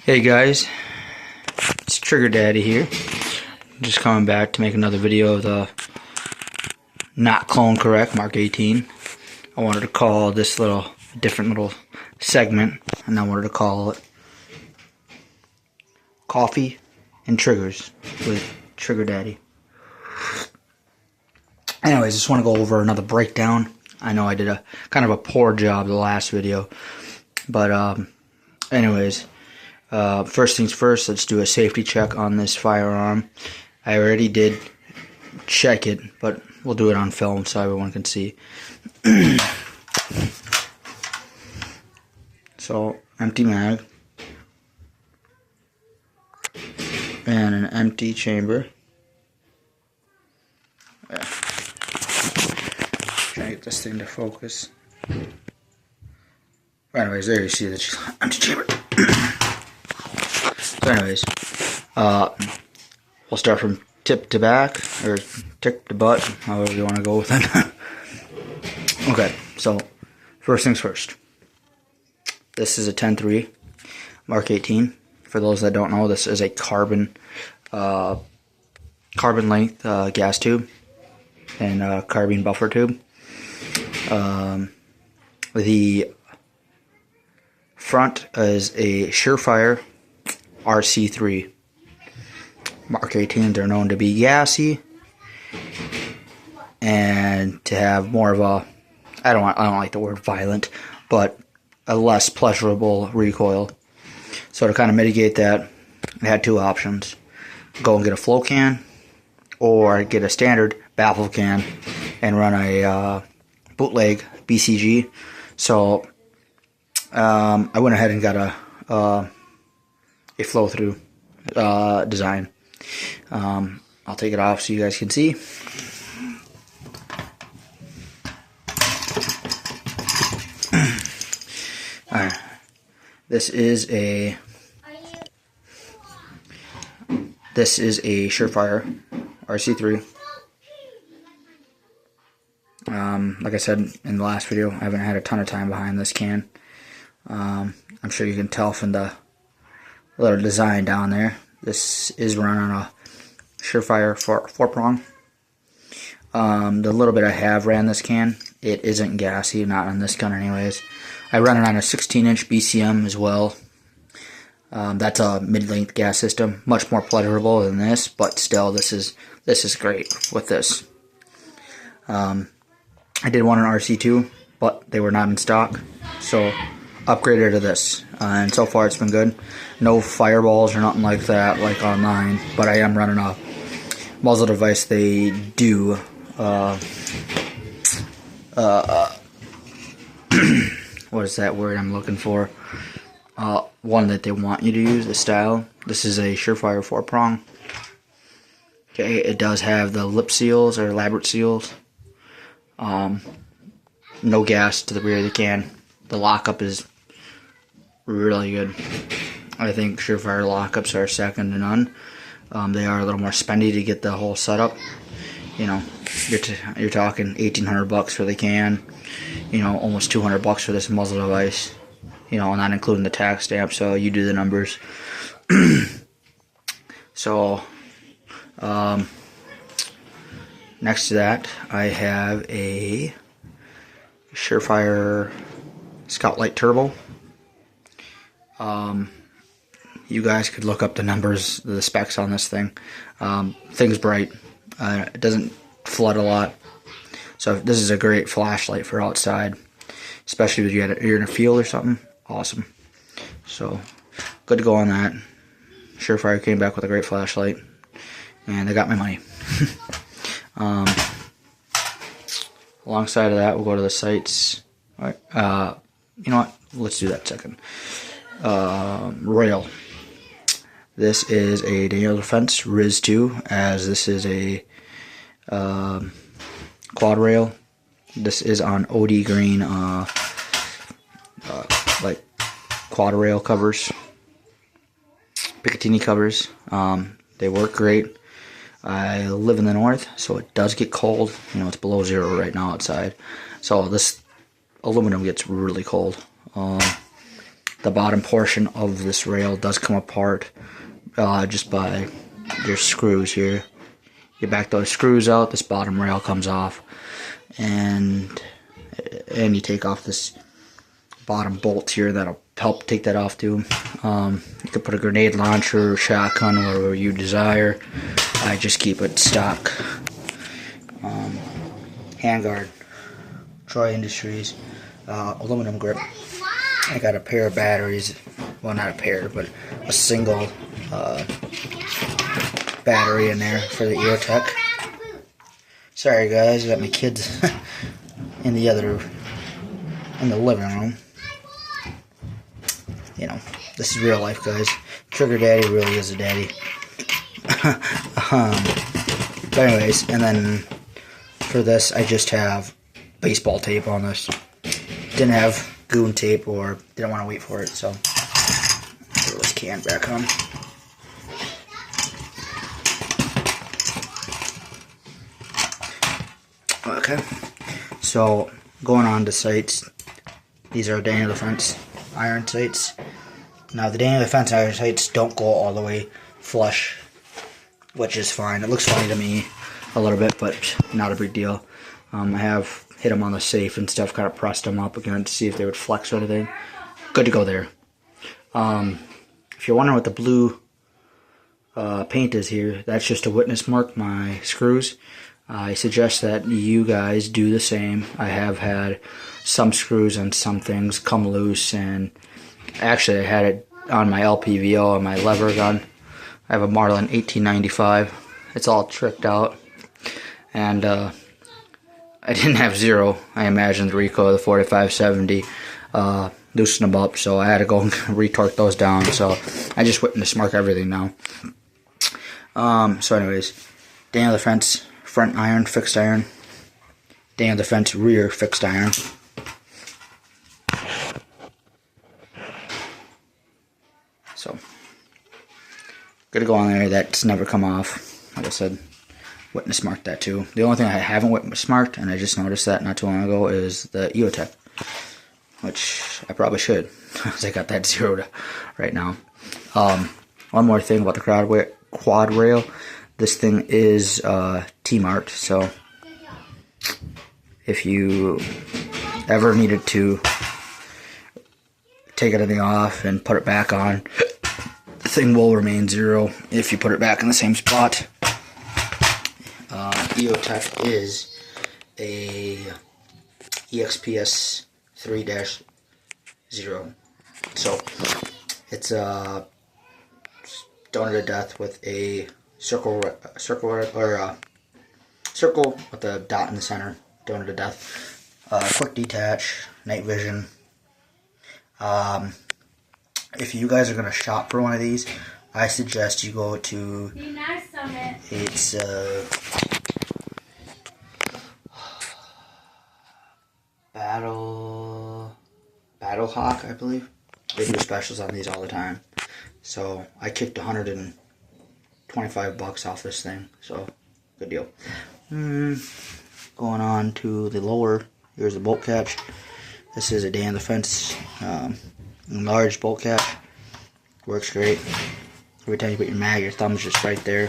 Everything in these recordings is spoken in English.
Hey guys, it's Trigger Daddy here. Just coming back to make another video of the not clone correct MK18. I wanted to call this different little segment, and I wanted to call it Coffee and Triggers with Trigger Daddy. Anyways, just want to go over another breakdown. I know I did a kind of a poor job the last video, but anyways. First things first, let's do a safety check on this firearm. I already did check it, but we'll do it on film so everyone can see. So, empty mag. And an empty chamber. Trying to get this thing to focus. Anyways, there you see the empty chamber. So anyways, we'll start from tip to back, or tip to butt, however you want to go with it. Okay, so first things first. This is a 10-3 MK18. For those that don't know, this is a carbon length gas tube and carbine buffer tube. The front is a Surefire RC3. MK18s are known to be gassy and to have more of a, I don't like the word violent, but a less pleasurable recoil. So to kind of mitigate that, I had two options: go and get a flow can, or get a standard baffle can and run a bootleg BCG. So I went ahead and got a flow through design. I'll take it off so you guys can see. Alright, this is a Surefire RC3. Like I said in the last video, I haven't had a ton of time behind this can. I'm sure you can tell from the little design down there. This is run on a Surefire 4-prong. The little bit I have ran this can, it isn't gassy, not on this gun anyways. I run it on a 16-inch BCM as well. That's a mid-length gas system, much more pleasurable than this, but still this is great with this. I did want an RC2, but they were not in stock, so upgraded to this, and so far it's been good. No fireballs or nothing like that like online, but I am running a muzzle device. They do what is that word I'm looking for? One that they want you to use, the style. This is a Surefire 4-prong. Okay, it does have the lip seals or elaborate seals. No gas to the rear of the can. The lockup is really good. I think Surefire lockups are second to none. They are a little more spendy to get the whole setup. You know, you're talking $1,800 for the can. You know, almost $200 for this muzzle device. You know, not including the tax stamp. So you do the numbers. So, next to that, I have a Surefire Scout Light Turbo. You guys could look up the numbers, the specs on this thing. Thing's bright. It doesn't flood a lot. So this is a great flashlight for outside, especially if you're in a field or something. Awesome. So good to go on that. Surefire came back with a great flashlight, and they got my money. Alongside of that, we'll go to the sights. All right. You know what? Let's do that second. Rail. This is a Daniel Defense Riz 2, as this is a quad rail. This is on OD green, like quad rail covers, Picatinny covers. They work great. I live in the north, so it does get cold. You know, it's below 0 right now outside, so this aluminum gets really cold. the bottom portion of this rail does come apart just by your screws here. You back those screws out, this bottom rail comes off, and you take off this bottom bolt here that'll help take that off too. You could put a grenade launcher, shotgun, whatever you desire. I just keep it stock. Handguard, Troy Industries, aluminum grip. I got a pair of batteries, well, not a pair, but a single battery in there for the EOTech. Sorry guys, I got my kids in the living room. You know, this is real life, guys. Trigger Daddy really is a daddy. But anyways, and then for this, I just have baseball tape on this. Didn't have goon tape, or didn't want to wait for it, so throw this can back on. Okay, so going on to sights. These are Daniel Defense iron sights. Now the Daniel Defense iron sights don't go all the way flush, which is fine. It looks funny to me a little bit, but not a big deal. I have hit them on the safe and stuff, kind of pressed them up again to see if they would flex or anything. Good to go there. If you're wondering what the blue paint is here, that's just to witness mark my screws. I suggest that you guys do the same. I have had some screws and some things come loose, and actually I had it on my LPVO on my lever gun. I have a Marlin 1895. It's all tricked out, and I didn't have zero. I imagined the recoil of the 4570 loosened them up, so I had to go and retorque those down. So I just witness mark everything now. So anyways, Daniel Defense front iron, fixed iron. Daniel Defense rear fixed iron. So gonna go on there. That's never come off. Like I said, witness marked that too. The only thing I haven't witness marked, and I just noticed that not too long ago, is the EOTech, which I probably should, because I got that zeroed right now. One more thing about the quad rail. This thing is T-marked, so if you ever needed to take anything off and put it back on, the thing will remain zero if you put it back in the same spot. EOTech is a EXPS 3-0, so it's donor to death with a circle with a dot in the center. Donor to death. Quick detach, night vision. If you guys are gonna shop for one of these, I suggest you go to. It's Battle Hawk, I believe. They do specials on these all the time. So I kicked $125 off this thing, so good deal. Going on to the lower, here's the bolt catch. This is a Daniel Defense large bolt catch. Works great. Every time you put your mag, your thumb's just right there.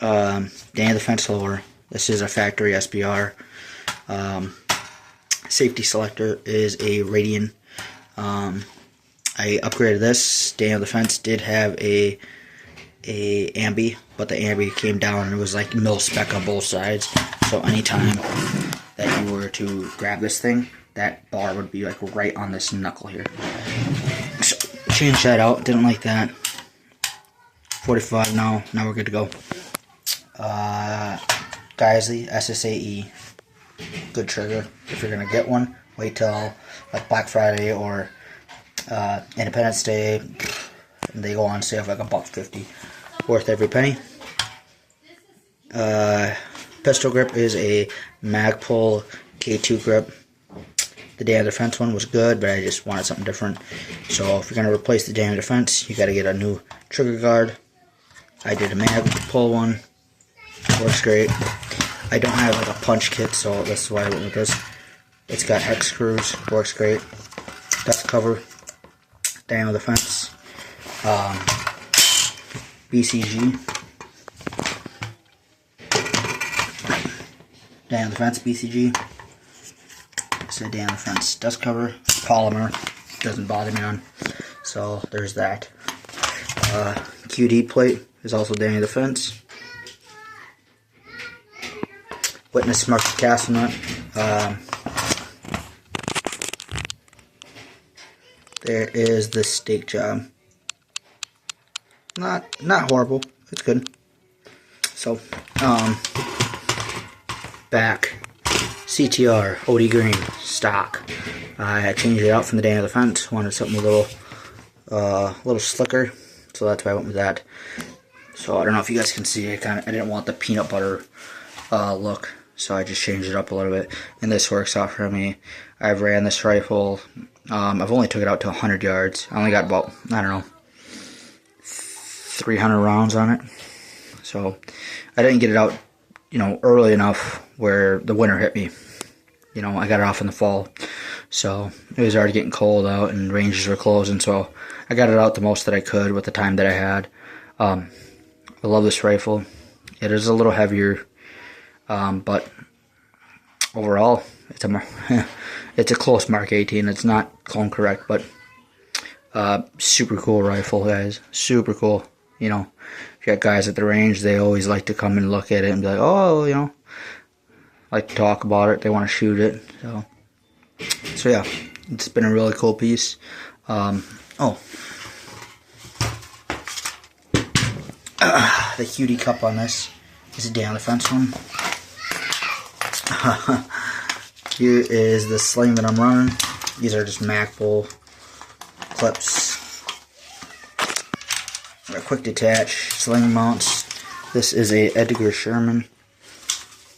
Daniel Defense lower. This is a factory SBR. Safety selector is a Radian. I upgraded this. Daniel Defense did have a ambi, but the ambi came down and it was like mil spec on both sides. So anytime that you were to grab this thing, that bar would be like right on this knuckle here. So change that out. Didn't like that. 45 now. Now we're good to go. Geisley SSAE. Good trigger. If you're gonna get one, wait till like Black Friday or Independence Day. They go on sale for like $1.50. Worth every penny. Pistol grip is a Magpul K2 grip. The Daniel Defense one was good, but I just wanted something different. So if you're gonna replace the Daniel Defense, you gotta get a new trigger guard. I did a Magpul one. Works great. I don't have like a punch kit, so that's why I went with this. It's got hex screws. Works great. Dust cover. Daniel Defense, BCG, Daniel Defense BCG. It's a Daniel Defense dust cover, polymer, doesn't bother me none. So there's that. QD plate is also Daniel Defense. Witness Market Castle nut. There is the stake job. Not horrible. It's good. So back CTR OD green stock. I changed it out from the Daniel Defense. Wanted something a little slicker, so that's why I went with that. So I don't know if you guys can see. I didn't want the peanut butter look, so I just changed it up a little bit, and this works out for me. I've ran this rifle. I've only took it out to 100 yards. I only got about, I don't know, 300 rounds on it. So I didn't get it out, early enough where the winter hit me. I got it off in the fall, so it was already getting cold out and ranges were closing. So I got it out the most that I could with the time that I had. I love this rifle. It is a little heavier, but overall, it's a close MK18. It's not clone correct, but super cool rifle, guys. Super cool. If you got guys at the range, they always like to come and look at it and be like, oh, like to talk about it. They want to shoot it. So yeah, it's been a really cool piece. The QD cup on this is a Daniel Defense one. Here is the sling that I'm running. These are just MacBull clips. A quick detach sling mounts. This is a Edgar Sherman.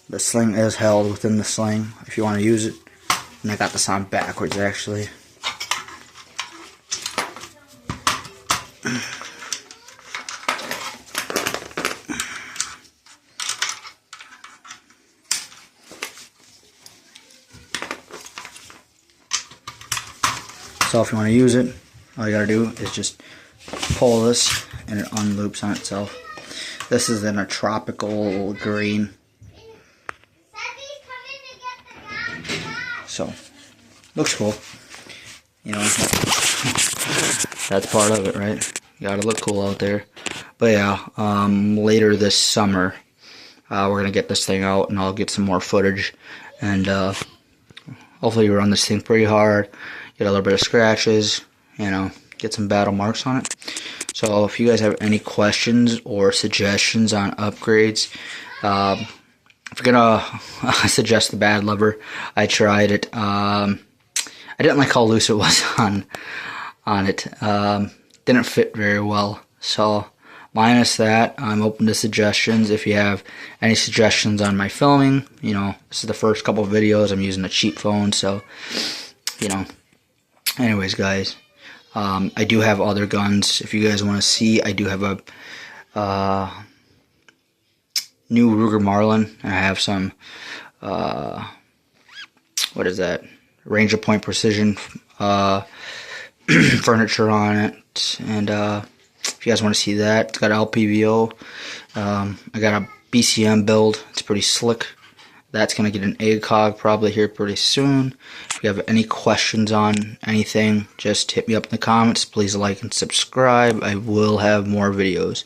The sling is held within the sling if you want to use it. And I got this on backwards actually. So if you want to use it, all you gotta do is just pull this and it unloops on itself. This is in a tropical green. So, looks cool. That's part of it, right? You gotta look cool out there. But yeah, later this summer, we're gonna get this thing out and I'll get some more footage. And hopefully run this thing pretty hard. Get a little bit of scratches, get some battle marks on it. So if you guys have any questions or suggestions on upgrades, if you're gonna suggest the Bad Lover, I tried it. I didn't like how loose it was on it. Didn't fit very well. So minus that, I'm open to suggestions. If you have any suggestions on my filming, this is the first couple of videos. I'm using a cheap phone, so anyways, guys, I do have other guns. If you guys want to see, I do have a new Ruger Marlin, and I have some what is that, Ranger Point Precision furniture on it. And if you guys want to see that, it's got LPVO. I got a BCM build. It's pretty slick. That's going to get an ACOG probably here pretty soon. If you have any questions on anything, just hit me up in the comments. Please like and subscribe. I will have more videos.